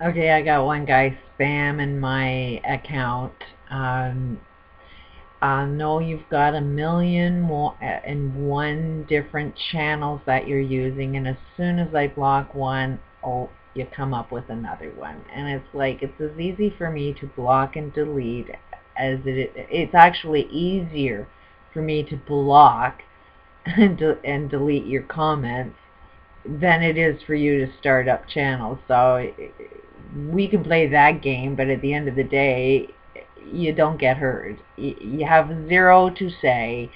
Okay, I got one guy spamming my account. I know you've got a million more and one different channels that you're using, and as soon as I block one, oh, you come up with another one. And it's like, it's as easy for me to block and delete as it's actually easier for me to block and delete your comments than it is for you to start up channels. So we can play that game, but at the end of the day, you don't get heard. You have zero to say.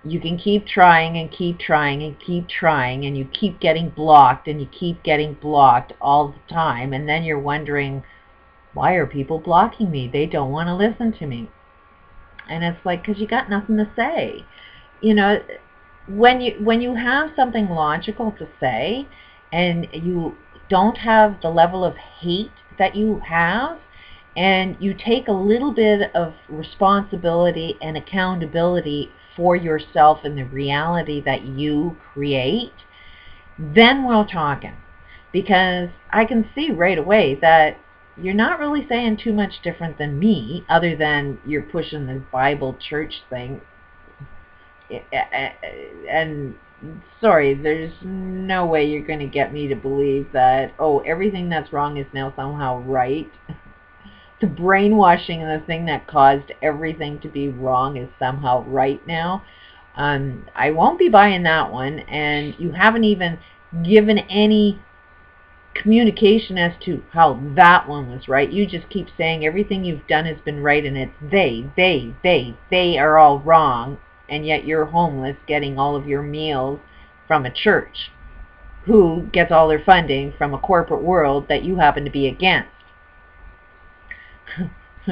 You can keep trying and keep trying and keep trying, and you keep getting blocked and you keep getting blocked all the time, and then you're wondering, why are people blocking me? They don't want to listen to me. And it's like, because you got nothing to say. You know, when you have something logical to say and you don't have the level of hate that you have, and you take a little bit of responsibility and accountability for yourself and the reality that you create, then we're talking. Because I can see right away that you're not really saying too much different than me, other than you're pushing this Bible church thing. And sorry, there's no way you're going to get me to believe that, oh, everything that's wrong is now somehow right. The brainwashing and the thing that caused everything to be wrong is somehow right now. I won't be buying that one, and you haven't even given any communication as to how that one was right. You just keep saying everything you've done has been right, and it's they are all wrong, and yet you're homeless getting all of your meals from a church who gets all their funding from a corporate world that you happen to be against.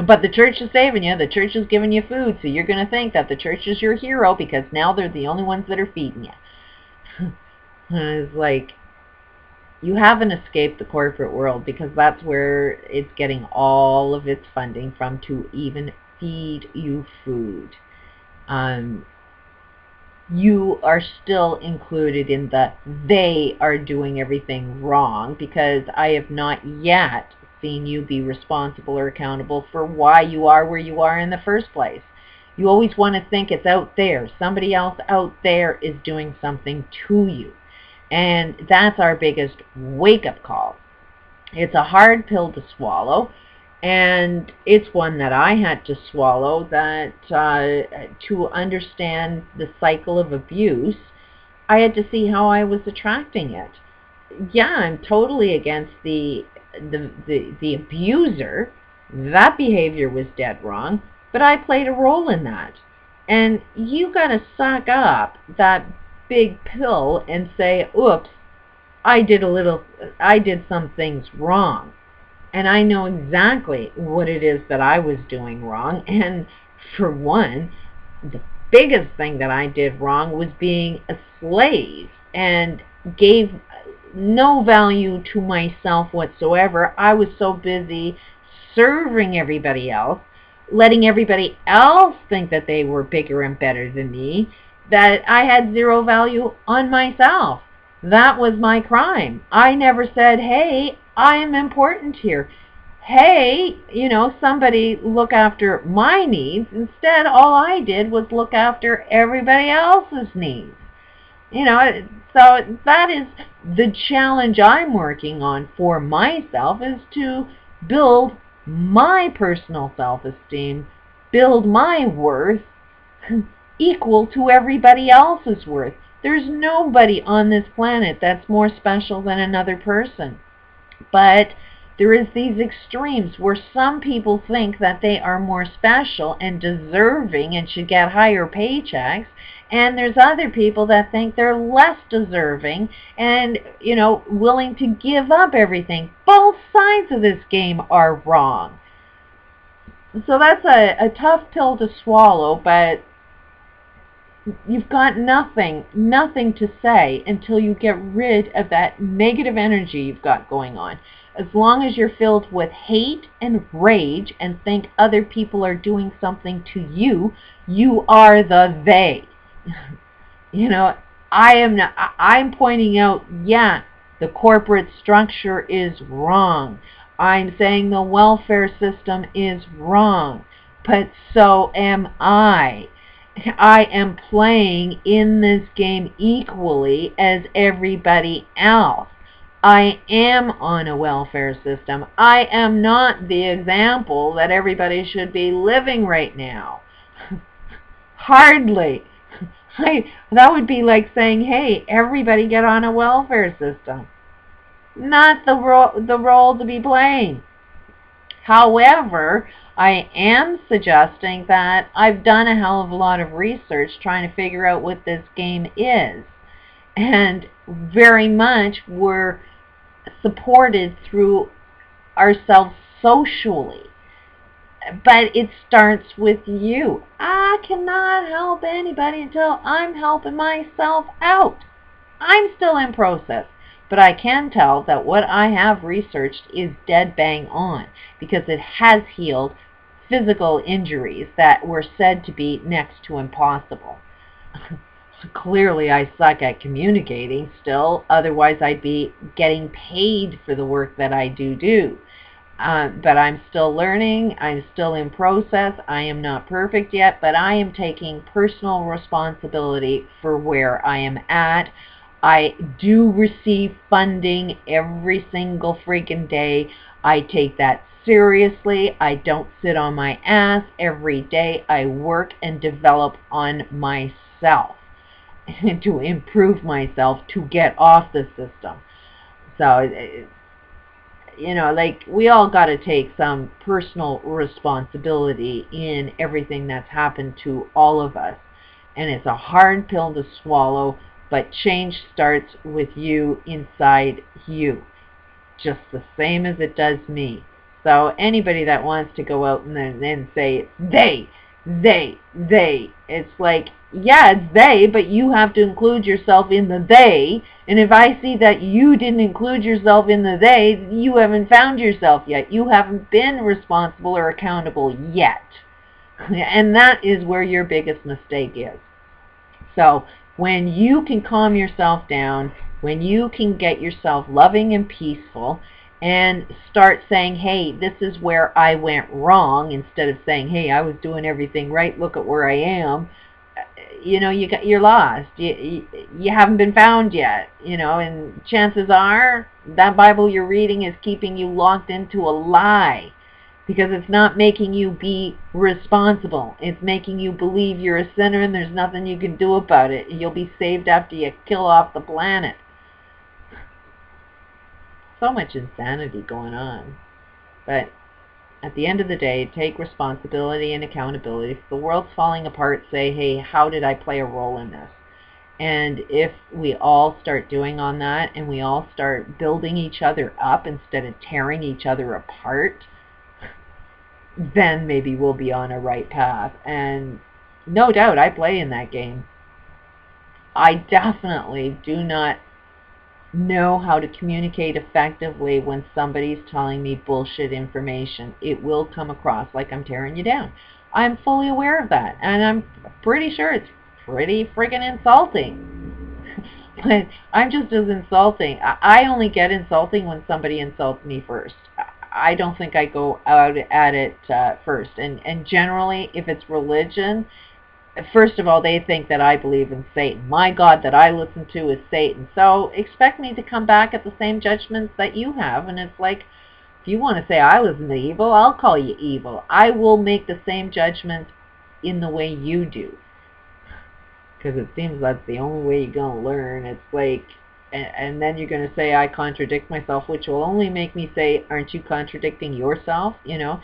But the church is saving you. The church is giving you food, so you're going to think that the church is your hero because now they're the only ones that are feeding you. It's like, you haven't escaped the corporate world, because that's where it's getting all of its funding from to even feed you food. Um, you are still included in the they are doing everything wrong, because I have not yet seen you be responsible or accountable for why you are where you are in the first place. You always want to think it's out there. Somebody else out there is doing something to you. And that's our biggest wake-up call. It's a hard pill to swallow, and it's one that I had to swallow, that to understand the cycle of abuse, I had to see how I was attracting it. Yeah, I'm totally against the abuser. That behavior was dead wrong, but I played a role in that. And you got to suck up that big pill and say, oops, I did some things wrong. And I know exactly what it is that I was doing wrong. And for one, the biggest thing that I did wrong was being a slave and gave no value to myself whatsoever. I was so busy serving everybody else, letting everybody else think that they were bigger and better than me, that I had zero value on myself. That was my crime. I never said, hey, I am important here. Hey, somebody look after my needs. Instead, all I did was look after everybody else's needs. So that is the challenge I'm working on for myself, is to build my personal self-esteem, build my worth equal to everybody else's worth. There's nobody on this planet that's more special than another person. But there is these extremes where some people think that they are more special and deserving and should get higher paychecks, and there's other people that think they're less deserving and, willing to give up everything. Both sides of this game are wrong. So that's a tough pill to swallow, but you've got nothing to say until you get rid of that negative energy you've got going on. As long as you're filled with hate and rage and think other people are doing something to you, you are the they. you know, I'm pointing out, yeah, the corporate structure is wrong. I'm saying the welfare system is wrong, but so am I. I am playing in this game equally as everybody else. I am on a welfare system. I am not the example that everybody should be living right now. Hardly. That would be like saying, hey, everybody get on a welfare system. Not the role to be playing. However, I am suggesting that I've done a hell of a lot of research trying to figure out what this game is. And very much we're supported through ourselves socially. But it starts with you. I cannot help anybody until I'm helping myself out. I'm still in process, but I can tell that what I have researched is dead bang on, because it has healed physical injuries that were said to be next to impossible. Clearly I suck at communicating still, otherwise I'd be getting paid for the work that I do. But I'm still learning. I'm still in process. I am not perfect yet, but I am taking personal responsibility for where I am at. I do receive funding every single freaking day. I take that seriously. I don't sit on my ass every day. I work and develop on myself to improve myself to get off the system. So you know, like, we all got to take some personal responsibility in everything that's happened to all of us. And it's a hard pill to swallow, but change starts with you, inside you, just the same as it does me. So anybody that wants to go out and then say they, it's like, yeah, it's they, but you have to include yourself in the they. And if I see that you didn't include yourself in the they, you haven't found yourself yet. You haven't been responsible or accountable yet. And that is where your biggest mistake is. So when you can calm yourself down, when you can get yourself loving and peaceful, and start saying, hey, this is where I went wrong, instead of saying, hey, I was doing everything right, look at where I am, you know, you're lost. You haven't been found yet, you know, and chances are that Bible you're reading is keeping you locked into a lie, because it's not making you be responsible. It's making you believe you're a sinner and there's nothing you can do about it. You'll be saved after you kill off the planet. So much insanity going on. But at the end of the day, take responsibility and accountability. If the world's falling apart, say, hey, how did I play a role in this? And if we all start doing on that, and we all start building each other up instead of tearing each other apart, then maybe we'll be on a right path. And no doubt I play in that game. I definitely do not know how to communicate effectively when somebody's telling me bullshit information. It will come across like I'm tearing you down. I'm fully aware of that, and I'm pretty sure it's pretty friggin' insulting. But I'm just as insulting. I only get insulting when somebody insults me first. I don't think I go out at it first. And generally, if it's religion, first of all, they think that I believe in Satan. My God that I listen to is Satan. So expect me to come back at the same judgments that you have. And it's like, if you want to say I listen to evil, I'll call you evil. I will make the same judgment in the way you do. Because it seems that's the only way you're going to learn. It's like, and then you're going to say I contradict myself, which will only make me say, aren't you contradicting yourself? You know,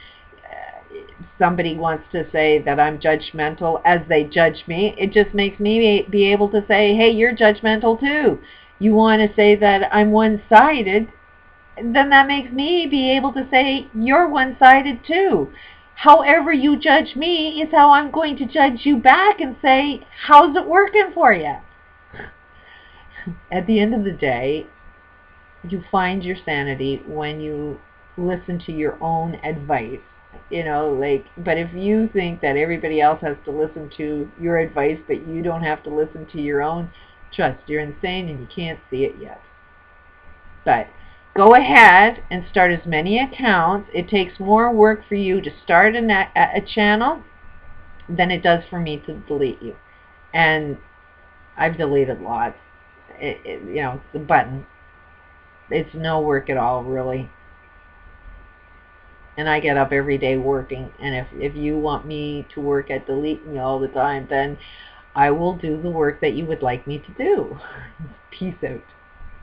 somebody wants to say that I'm judgmental as they judge me. It just makes me be able to say, hey, you're judgmental too. You want to say that I'm one-sided, then that makes me be able to say you're one-sided too. However you judge me is how I'm going to judge you back and say, how's it working for you? At the end of the day, you find your sanity when you listen to your own advice. You know, like, but if you think that everybody else has to listen to your advice but you don't have to listen to your own, trust, you're insane and you can't see it yet. But go ahead and start as many accounts. It takes more work for you to start a channel than it does for me to delete you. And I've deleted lots. You know, the button. It's no work at all, really. And I get up every day working. And if you want me to work at deleting you all the time, then I will do the work that you would like me to do. Peace out.